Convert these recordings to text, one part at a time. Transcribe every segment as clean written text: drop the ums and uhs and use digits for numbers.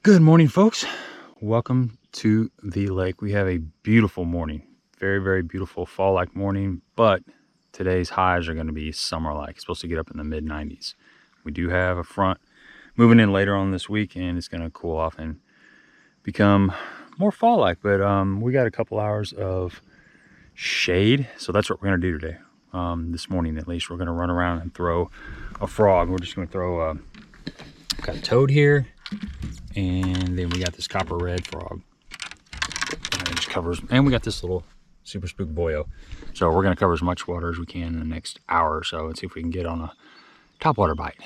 Good morning, folks. Welcome to the lake. We have a beautiful morning. Very, very beautiful fall-like morning, but today's highs are going to be summer-like. It's supposed to get up in the mid-90s. We do have a front moving in later on this week, and it's going to cool off and become more fall-like. But we got a couple hours of shade, so that's what we're going to do today. This morning, at least, we're going to run around and throw a frog. We're just going to throw got a toad here. And then we got this copper red frog, and it just covers, and we got this little super spook boyo. So we're going to cover as much water as we can in the next hour or so and see if we can get on a topwater bite.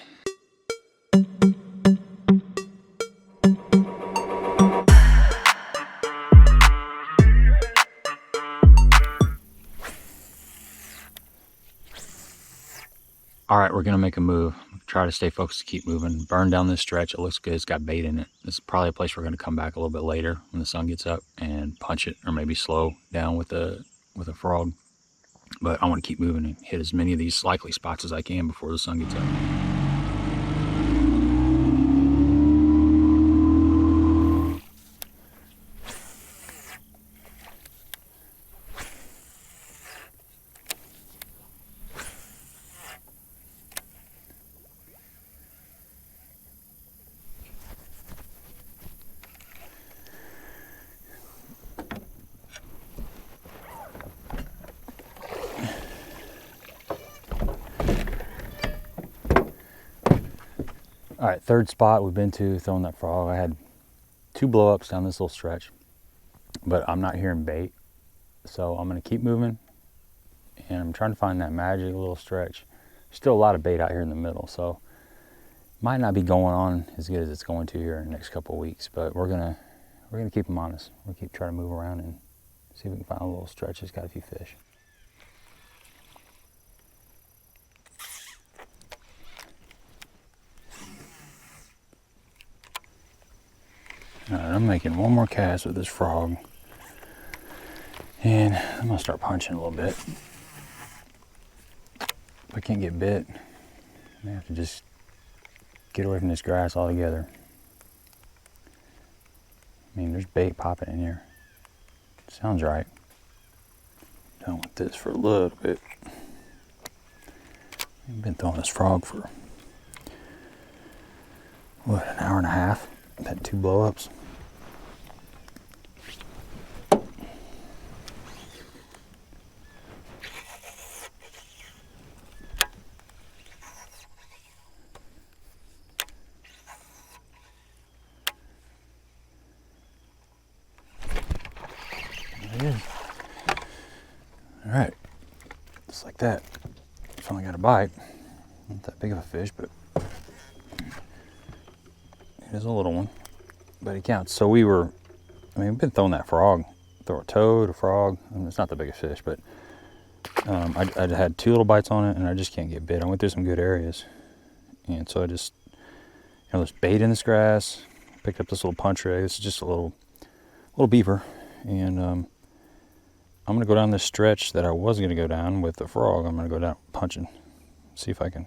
All right, we're going to make a move. Try to stay focused to keep moving. Burn down this stretch. It looks good. It's got bait in it. This is probably a place we're going to come back a little bit later when the sun gets up and punch it, or maybe slow down with a frog. But I want to keep moving and hit as many of these likely spots as I can before the sun gets up. All right, third spot we've been to throwing that frog. I had 2 blow-ups down this little stretch, but I'm not hearing bait. So I'm gonna keep moving, and I'm trying to find that magic little stretch. There's still a lot of bait out here in the middle, so might not be going on as good as it's going to here in the next couple of weeks, but we're gonna keep them honest. We'll keep trying to move around and see if we can find a little stretch that's got a few fish. All right, I'm making one more cast with this frog, and I'm gonna start punching a little bit. If I can't get bit, I have to just get away from this grass altogether. I mean, there's bait popping in here. Sounds right. Done with this for a little bit. I've been throwing this frog for, what, an hour and a half? I've had 2 blow-ups. There it is. All right, just like that. Finally got a bite. Not that big of a fish, but it is a little one, but it counts. So we've been throwing that frog. Throw a toad, a frog. I mean, it's not the biggest fish, but I had 2 little bites on it, and I just can't get bit. I went through some good areas, and so I just, there's bait in this grass. Picked up this little punch rig. This is just a little beaver, and I'm gonna go down this stretch that I was gonna go down with the frog. I'm gonna go down punching, see if I can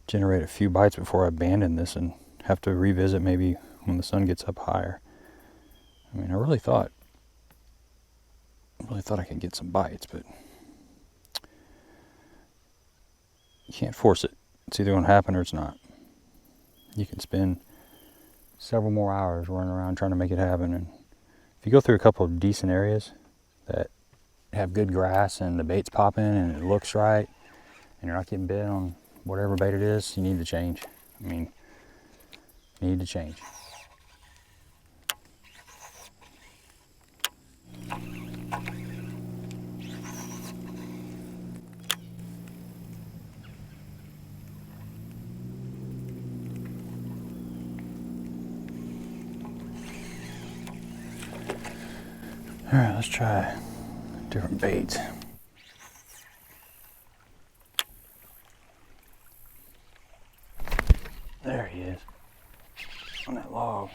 generate a few bites before I abandon this and have to revisit maybe when the sun gets up higher. I mean, I really thought I could get some bites, but you can't force it. It's either going to happen or it's not. You can spend several more hours running around trying to make it happen, and if you go through a couple of decent areas that have good grass and the bait's popping and it looks right and you're not getting bit on whatever bait it is, you need to change. I mean, you need to change. All right, let's try different baits. There he is, on that log.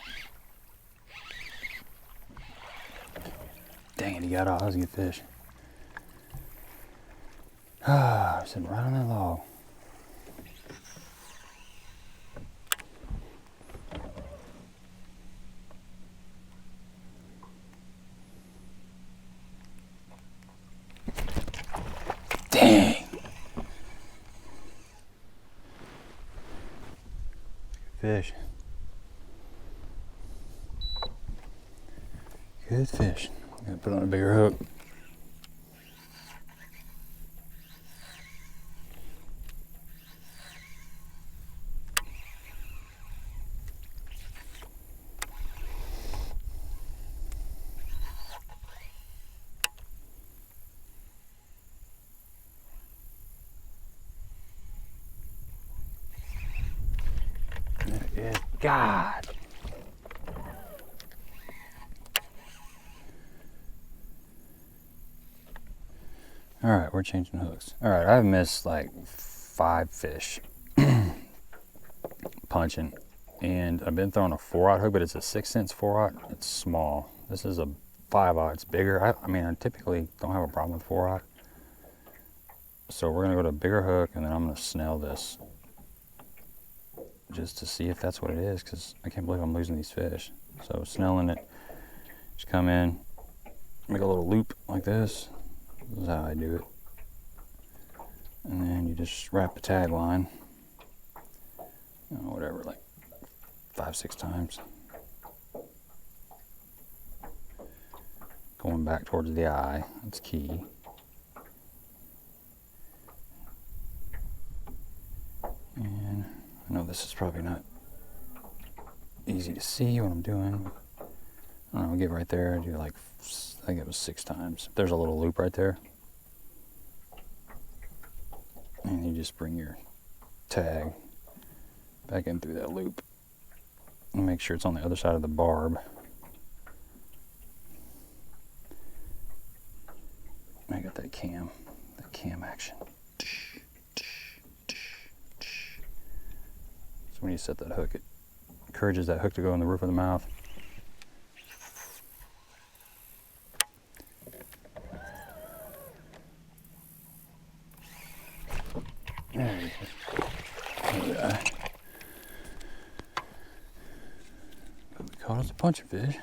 Dang it, he got off. That was a good fish. Ah, sitting right on that log. fish. Good fish. Gotta put on a bigger hook. There it is. God. All right, we're changing hooks. All right, I've missed like 5 fish punching, and I've been throwing a 4/0 hook, but it's a 6-cent 4/0. It's small. This is a 5/0. It's bigger. I mean, I typically don't have a problem with 4/0. So we're gonna go to a bigger hook, and then I'm gonna snell this just to see if that's what it is, because I can't believe I'm losing these fish. So snelling it, just come in, make a little loop like this. This is how I do it. And then you just wrap the tag line, whatever, like 5-6 times. Going back towards the eye, that's key. And I know this is probably not easy to see what I'm doing. I don't know, get right there, do like, I think it was 6 times. There's a little loop right there. And you just bring your tag back in through that loop. And make sure it's on the other side of the barb. I got that cam action. So when you set that hook, it encourages that hook to go in the roof of the mouth. There you go. There we caught us a punching fish.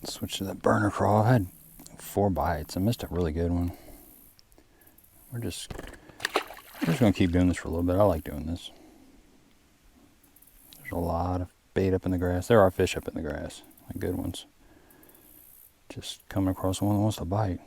Switch to that burner crawl. I had 4 bites. I missed a really good one. We're just gonna keep doing this for a little bit. I like doing this. There's a lot of bait up in the grass. There are fish up in the grass, like good ones. Just coming across one that wants to bite.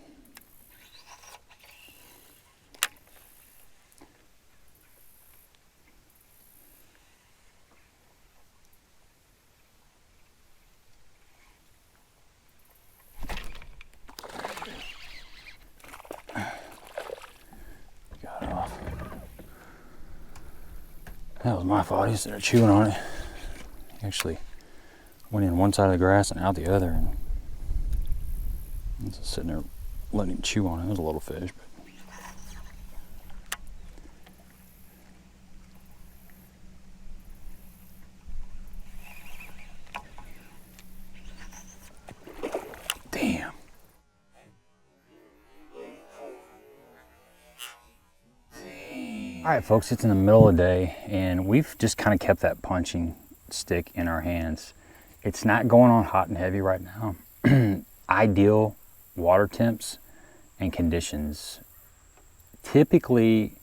Got it off. That was my fault. He started chewing on it. He actually went in one side of the grass and out the other. And I was just sitting there letting him chew on it. It was a little fish, but damn. All right, folks, it's in the middle of the day, and we've just kind of kept that punching stick in our hands. It's not going on hot and heavy right now. Ideal water temps and conditions, typically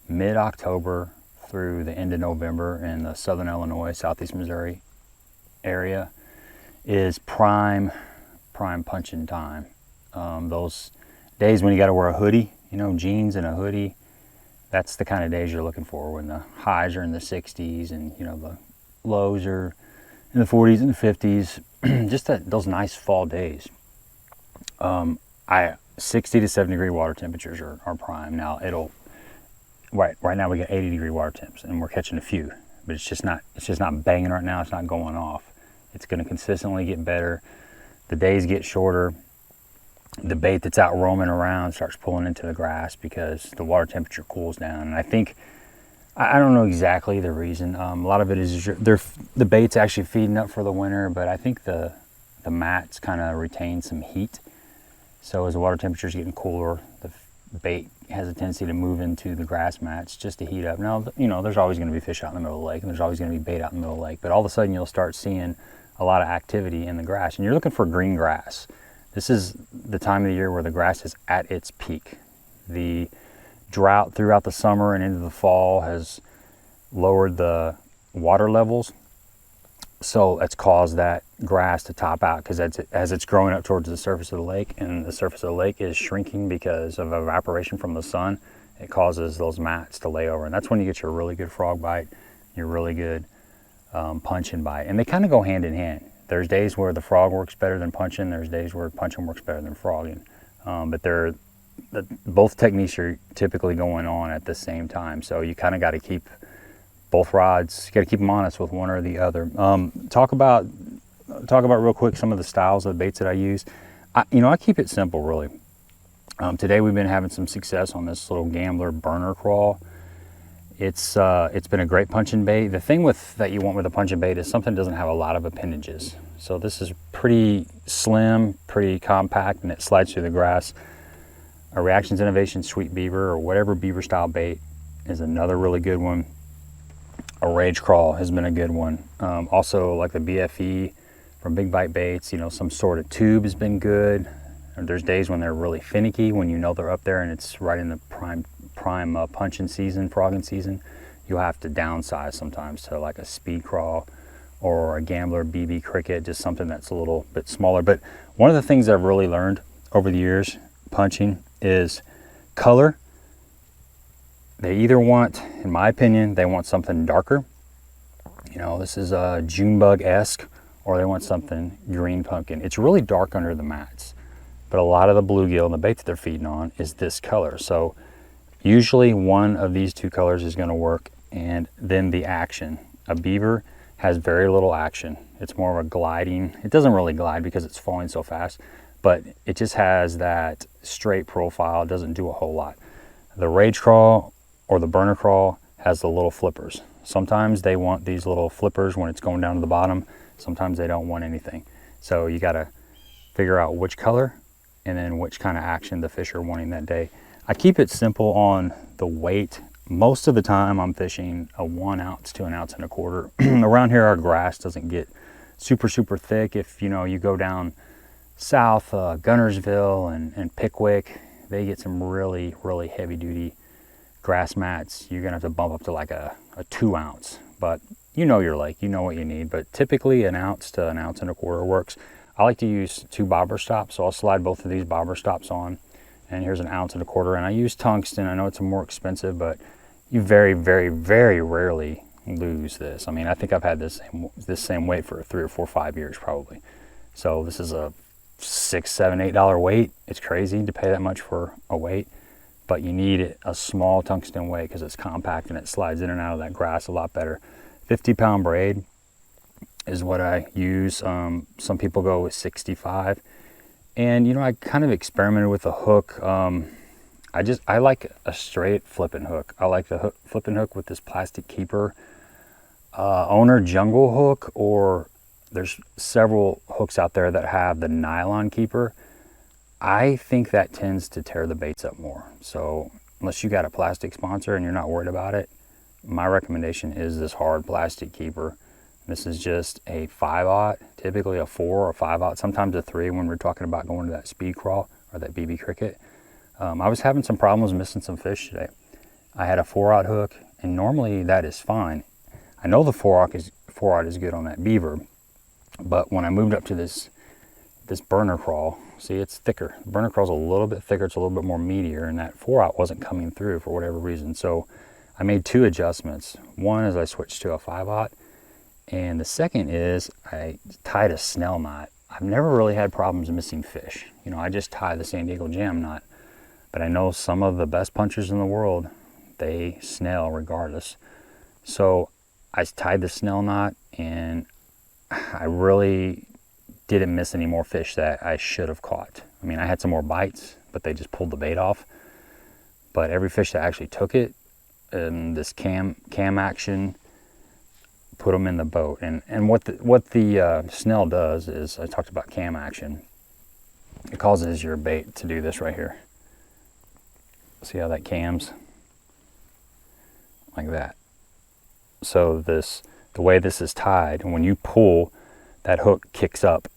mid-October through the end of November in the southern Illinois, southeast Missouri area is prime punching time. Those days when you got to wear a hoodie, jeans and a hoodie, that's the kind of days you're looking for, when the highs are in the 60s and the lows are in the 40s and the 50s. Just those nice fall days. 60 to 70 degree water temperatures are prime. Now right now we got 80 degree water temps, and we're catching a few, but it's just not banging right now. It's not going off. It's going to consistently get better. The days get shorter. The bait that's out roaming around starts pulling into the grass because the water temperature cools down. And I think, I don't know exactly the reason. A lot of it is the bait's actually feeding up for the winter, but I think the mats kind of retain some heat. So as the water temperature is getting cooler, the bait has a tendency to move into the grass mats just to heat up. Now, there's always going to be fish out in the middle of the lake, and there's always going to be bait out in the middle of the lake, but all of a sudden you'll start seeing a lot of activity in the grass, and you're looking for green grass. This is the time of the year where the grass is at its peak. The drought throughout the summer and into the fall has lowered the water levels. So it's caused that grass to top out because as it's growing up towards the surface of the lake, and the surface of the lake is shrinking because of evaporation from the sun, it causes those mats to lay over. And that's when you get your really good frog bite, your really good punching bite. And they kind of go hand in hand. There's days where the frog works better than punching. There's days where punching works better than frogging. But both techniques are typically going on at the same time. So you kind of got to keep both rods, you got to keep them honest with one or the other. Talk about real quick some of the styles of baits that I use. I keep it simple, really. Today we've been having some success on this little Gambler burner crawl. It's been a great punching bait. The thing that you want with a punching bait is something that doesn't have a lot of appendages. So this is pretty slim, pretty compact, and it slides through the grass. A Reactions Innovation Sweet Beaver, or whatever beaver style bait, is another really good one. A Rage Crawl has been a good one. Also, like the BFE from Big Bite Baits, some sort of tube has been good. There's days when they're really finicky, when they're up there and it's right in the prime punching season, frogging season. You'll have to downsize sometimes to like a Speed Crawl or a Gambler BB Cricket, just something that's a little bit smaller. But one of the things I've really learned over the years punching is color. They either want, in my opinion, they want something darker. This is a Junebug-esque, or they want something green pumpkin. It's really dark under the mats, but a lot of the bluegill and the bait that they're feeding on is this color. So usually one of these two colors is going to work, and then the action. A beaver has very little action. It's more of a gliding. It doesn't really glide because it's falling so fast, but it just has that straight profile. It doesn't do a whole lot. The Rage Crawl or the Burner Crawl has the little flippers. Sometimes they want these little flippers when it's going down to the bottom. Sometimes they don't want anything. So you got to figure out which color and then which kind of action the fish are wanting that day. I keep it simple on the weight. Most of the time I'm fishing a 1 ounce to 1.25 ounces. Around here our grass doesn't get super thick. If you go down south, Gunnersville and Pickwick, they get some really heavy duty grass mats. You're gonna have to bump up to like a 2 ounce, but your lake, you know what you need. But typically 1 ounce to 1.25 ounces works. I like to use 2 bobber stops, so I'll slide both of these bobber stops on, and here's 1.25 ounces, and I use tungsten. I know it's more expensive, but you very rarely lose this. I mean, I think I've had this same weight for 3 or 4 or 5 years probably. So this is a $6, $7, $8 weight. It's crazy to pay that much for a weight, but you need a small tungsten weight because it's compact and it slides in and out of that grass a lot better. 50-pound braid is what I use. Some people go with 65, and I kind of experimented with a hook. I like a straight flipping hook. I like the flipping hook with this plastic keeper, owner jungle hook, or there's several hooks out there that have the nylon keeper. I think that tends to tear the baits up more. So unless you got a plastic sponsor and you're not worried about it, my recommendation is this hard plastic keeper. This is just a 5/0, typically a 4 or 5/0, sometimes a 3 when we're talking about going to that Speed Crawl or that BB Cricket. I was having some problems missing some fish today. I had a 4/0 hook, and normally that is fine. I know the 4/0 is good on that beaver, but when I moved up to this Burner Crawl, see, it's thicker. The Burner Crawl's a little bit thicker, it's a little bit more meatier, and that 4/0 wasn't coming through for whatever reason. So I made 2 adjustments. One is I switched to a 5/0, and the second is I tied a snell knot. I've never really had problems missing fish. I just tie the San Diego jam knot, but I know some of the best punchers in the world, they snell regardless. So I tied the snell knot, and I really didn't miss any more fish that I should have caught. I mean, I had some more bites, but they just pulled the bait off. But every fish that actually took it, and this cam action, put them in the boat. And what the snell does is, I talked about cam action. It causes your bait to do this right here. See how that cams? Like that. So the way this is tied, and when you pull, that hook kicks up,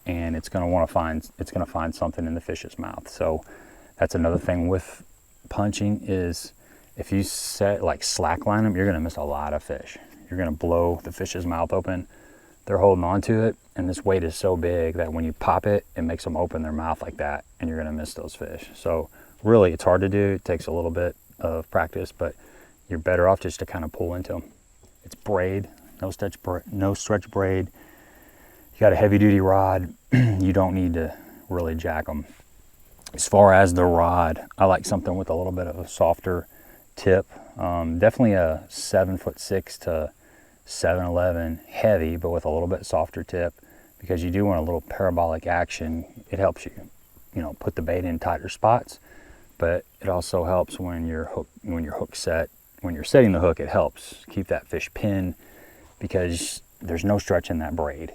and it's going to find something in the fish's mouth. So that's another thing with punching is if you set like slack line them, you're gonna miss a lot of fish. You're gonna blow the fish's mouth open. They're holding on to it, and this weight is so big that when you pop it, it makes them open their mouth like that, and you're gonna miss those fish. So really, it's hard to do. It takes a little bit of practice, but you're better off just to kind of pull into them. It's braid, no stretch braid. You got a heavy duty rod. You don't need to really jack them. As far as the rod, I like something with a little bit of a softer tip. Definitely a 7'6" to 7'11" heavy, but with a little bit softer tip, because you do want a little parabolic action. It helps you, put the bait in tighter spots, but it also helps when you're setting the hook. It helps keep that fish pinned because there's no stretch in that braid.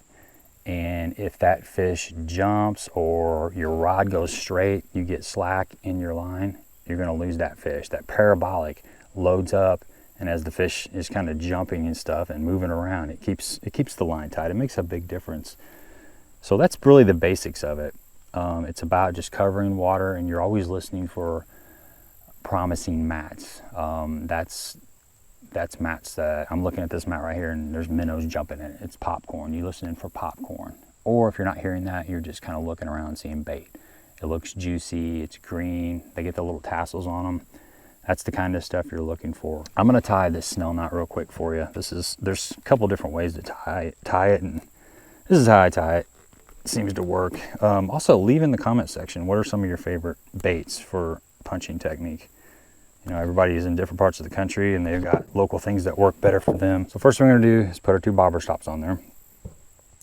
And if that fish jumps or your rod goes straight, you get slack in your line, you're going to lose that fish. That parabolic loads up, and as the fish is kind of jumping and stuff and moving around, it keeps the line tight. It makes a big difference. So that's really the basics of it. It's about just covering water, and you're always listening for promising mats. That's mats that I'm looking at this mat right here, and there's minnows jumping in it. It's popcorn. You're listening for popcorn. Or if you're not hearing that, you're just kind of looking around seeing bait. It looks juicy, it's green, they get the little tassels on them. That's the kind of stuff you're looking for. I'm gonna tie this snell knot real quick for you. There's a couple different ways to tie it, and this is how I tie it. It seems to work. Also, leave in the comment section, what are some of your favorite baits for punching technique? Everybody is in different parts of the country, and they've got local things that work better for them. So first thing we're gonna do is put our 2 bobber stops on there.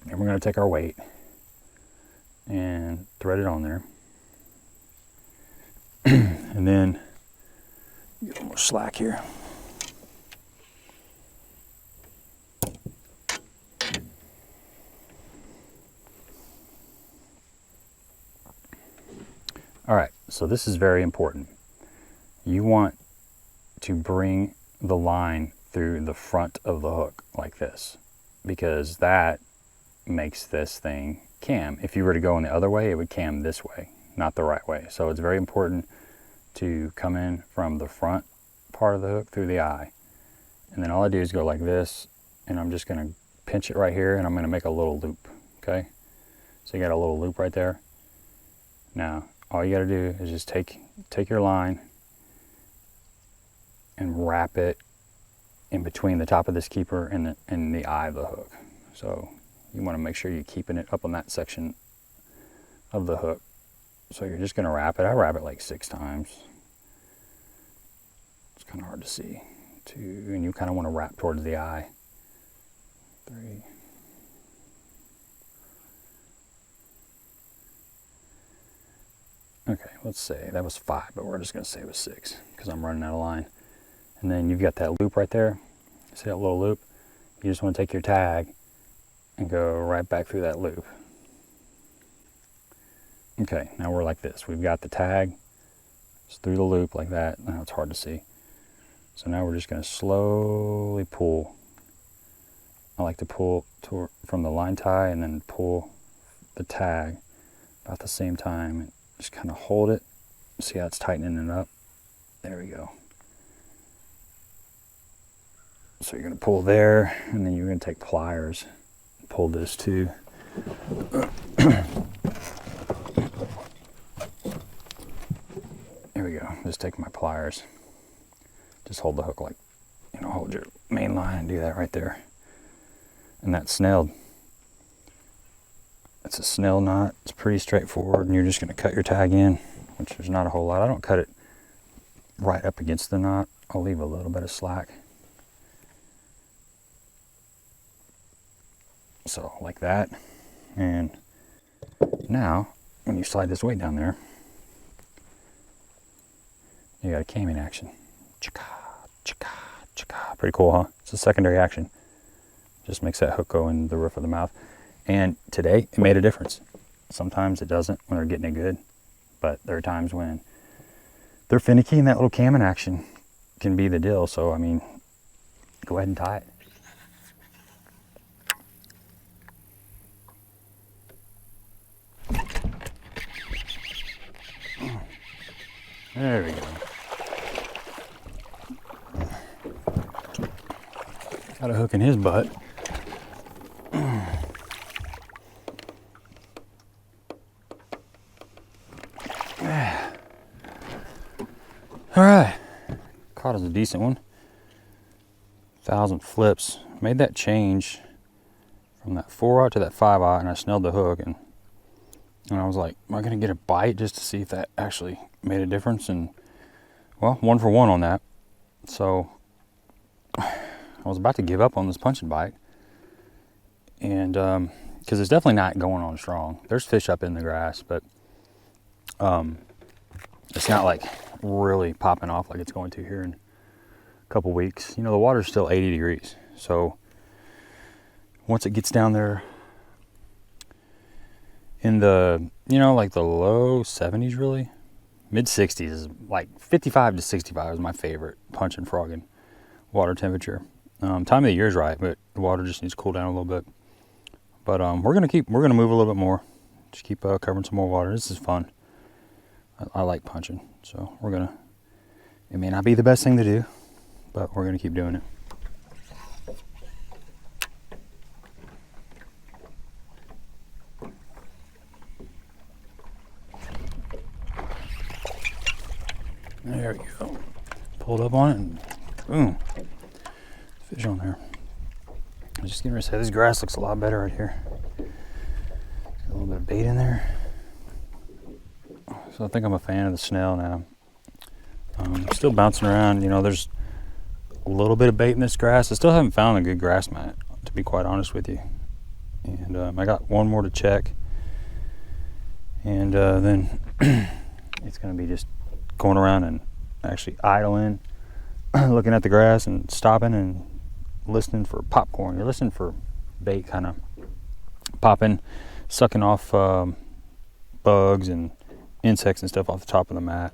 And we're gonna take our weight and thread it on there. And then get a little more slack here. All right, so this is very important. You want to bring the line through the front of the hook like this, because that makes this thing cam. If you were to go in the other way, it would cam this way, not the right way. So it's very important to come in from the front part of the hook through the eye. And then all I do is go like this, and I'm just gonna pinch it right here, and I'm gonna make a little loop, okay? So you got a little loop right there. Now, all you gotta do is just take your line and wrap it in between the top of this keeper and the eye of the hook. So you wanna make sure you're keeping it up on that section of the hook. So you're just gonna wrap it. I wrap it like 6 times. It's kind of hard to see. 2, and you kind of want to wrap towards the eye. 3. Okay, let's say that was 5, but we're just gonna say it was 6 because I'm running out of line. And then you've got that loop right there. See that little loop? You just want to take your tag and go right back through that loop. Okay, now we're like this. We've got the tag, it's through the loop like that. Now it's hard to see. So now we're just going to slowly pull. I like to pull from the line tie and then pull the tag about the same time. And just kind of hold it. See how it's tightening it up? There we go. So you're going to pull there, and then you're going to take pliers and pull this too. Here we go. Just take my pliers. Just hold the hook like, hold your main line and do that right there. And that's snelled. It's a snell knot. It's pretty straightforward, and you're just going to cut your tag in, which there's not a whole lot. I don't cut it right up against the knot. I'll leave a little bit of slack. So like that. And now when you slide this weight down there, you got a camming action. Chicka, chicka, chicka. Pretty cool, huh? It's a secondary action. Just makes that hook go in the roof of the mouth. And today it made a difference. Sometimes it doesn't when they're getting it good, but there are times when they're finicky, and that little camming action can be the deal. So I mean, go ahead and tie it. There we go. Got a hook in his butt. All right, caught us a decent one. 1,000 flips. Made that change from that 4-aught to that 5-aught, and I snelled the hook, and I was like, am I gonna get a bite just to see if that actually made a difference? And well, 1 for 1 on that. So I was about to give up on this punch and bite, and because it's definitely not going on strong. There's fish up in the grass, but it's not like really popping off like it's going to here in a couple weeks. You know, the water's still 80 degrees, so once it gets down there in the, you know, like the low 70s, really mid 60s is like 55 to 65 is my favorite punching frogging water temperature. Time of the year is right, but the water just needs to cool down a little bit. But we're gonna move a little bit more. Just keep covering some more water. This is fun. I like punching, so it may not be the best thing to do, but we're gonna keep doing it. There we go. Pulled up on it and boom, fish on there. I was just getting ready to say, this grass looks a lot better right here. Got a little bit of bait in there. So I think I'm a fan of the snell now. Still bouncing around, you know, there's a little bit of bait in this grass. I still haven't found a good grass mat, to be quite honest with you. And I got one more to check. And then it's gonna be just going around and actually idling, looking at the grass and stopping and listening for popcorn. You're listening for bait kind of popping, sucking off bugs and insects and stuff off the top of the mat,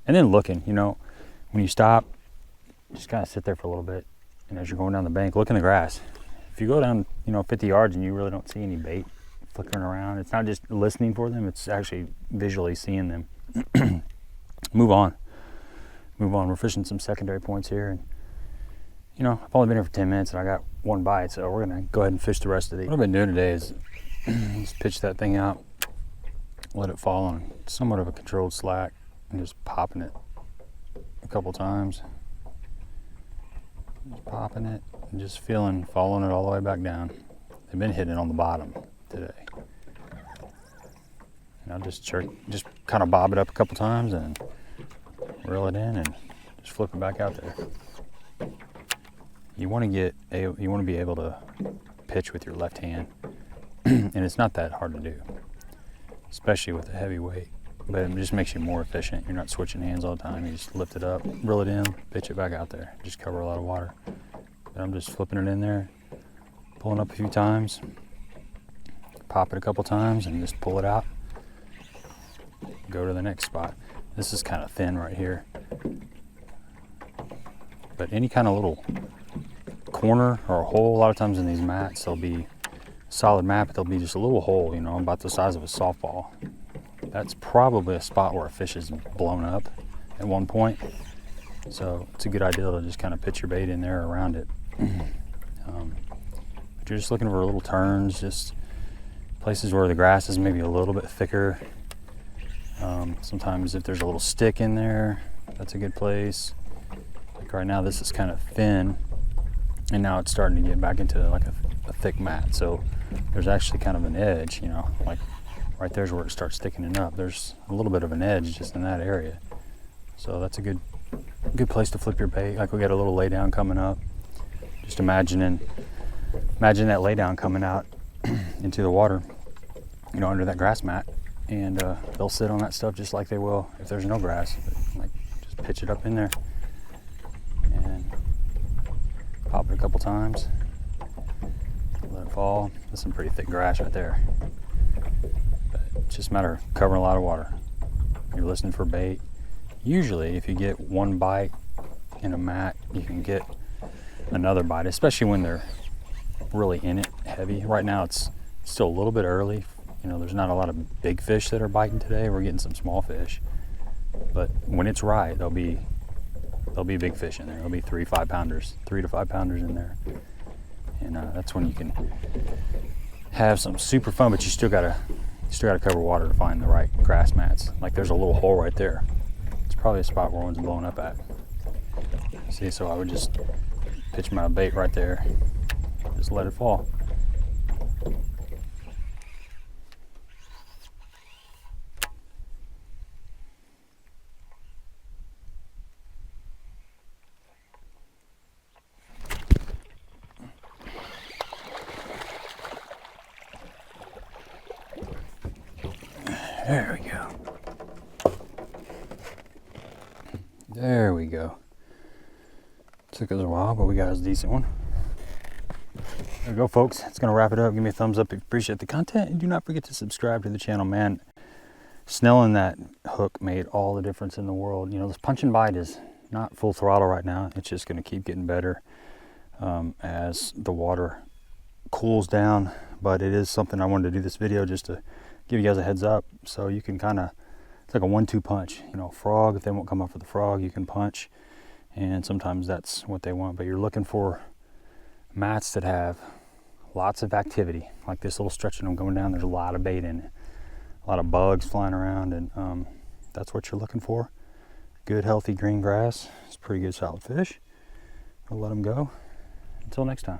and then looking, you know, when you stop, just kind of sit there for a little bit, and as you're going down the bank, look in the grass. If you go down, you know, 50 yards and you really don't see any bait flickering around, it's not just listening for them, it's actually visually seeing them. Move on. We're fishing some secondary points here, and you know, I've only been here for 10 minutes and I got one bite, so we're gonna go ahead and fish the rest of these. What I've been doing today is just pitch that thing out, let it fall on somewhat of a controlled slack, and just popping it a couple times. Just popping it and just following it all the way back down. They've been hitting it on the bottom today. And I'll just kind of bob it up a couple times and reel it in and just flip it back out there. You want to be able to pitch with your left hand, and it's not that hard to do, especially with a heavy weight, but it just makes you more efficient. You're not switching hands all the time. You just lift it up, reel it in, pitch it back out there. Just cover a lot of water. But I'm just flipping it in there, pulling up a few times, pop it a couple times, and just pull it out. Go to the next spot. This is kind of thin right here, but any kind of little corner or a hole, a lot of times in these mats, there'll be a solid mat, but there'll be just a little hole, you know, about the size of a softball. That's probably a spot where a fish is blown up at one point, so it's a good idea to just kind of pitch your bait in there around it. But you're just looking for little turns, just places where the grass is maybe a little bit thicker. Sometimes if there's a little stick in there, that's a good place. Like right now, this is kind of thin, and now it's starting to get back into like a thick mat. So there's actually kind of an edge, you know, like right there's where it starts thickening up. There's a little bit of an edge just in that area. So that's a good place to flip your bait. Like we got a little lay down coming up. Just imagine that lay down coming out into the water, you know, under that grass mat. And they'll sit on that stuff just like they will if there's no grass. Like, just pitch it up in there and pop it a couple times, let it fall. That's some pretty thick grass right there. But it's just a matter of covering a lot of water. You're listening for bait. Usually if you get one bite in a mat, you can get another bite, especially when they're really in it heavy. Right now it's still a little bit early. You know, there's not a lot of big fish that are biting today. We're getting some small fish. But when it's right, they'll be there'll be big fish in there. There'll be 3 to 5 pounders in there. And that's when you can have some super fun, but you still gotta cover water to find the right grass mats. Like there's a little hole right there. It's probably a spot where one's blowing up at. See, so I would just pitch my bait right there, just let it fall. There we go. There we go. Took us a while, but we got us a decent one. There we go, folks. It's going to wrap it up. Give me a thumbs up if you appreciate the content. And do not forget to subscribe to the channel, man. Snelling that hook made all the difference in the world. You know, this punch and bite is not full throttle right now. It's just going to keep getting better as the water cools down. But it is something I wanted to do this video just to give you guys a heads up, so you can kind of, it's like a 1-2 punch. You know, frog, if they won't come up for the frog, you can punch, and sometimes that's what they want. But you're looking for mats that have lots of activity, like this little stretch that I'm going down. There's a lot of bait in it, a lot of bugs flying around, and that's what you're looking for. Good, healthy green grass. It's pretty good, solid fish. I'll let them go. Until next time.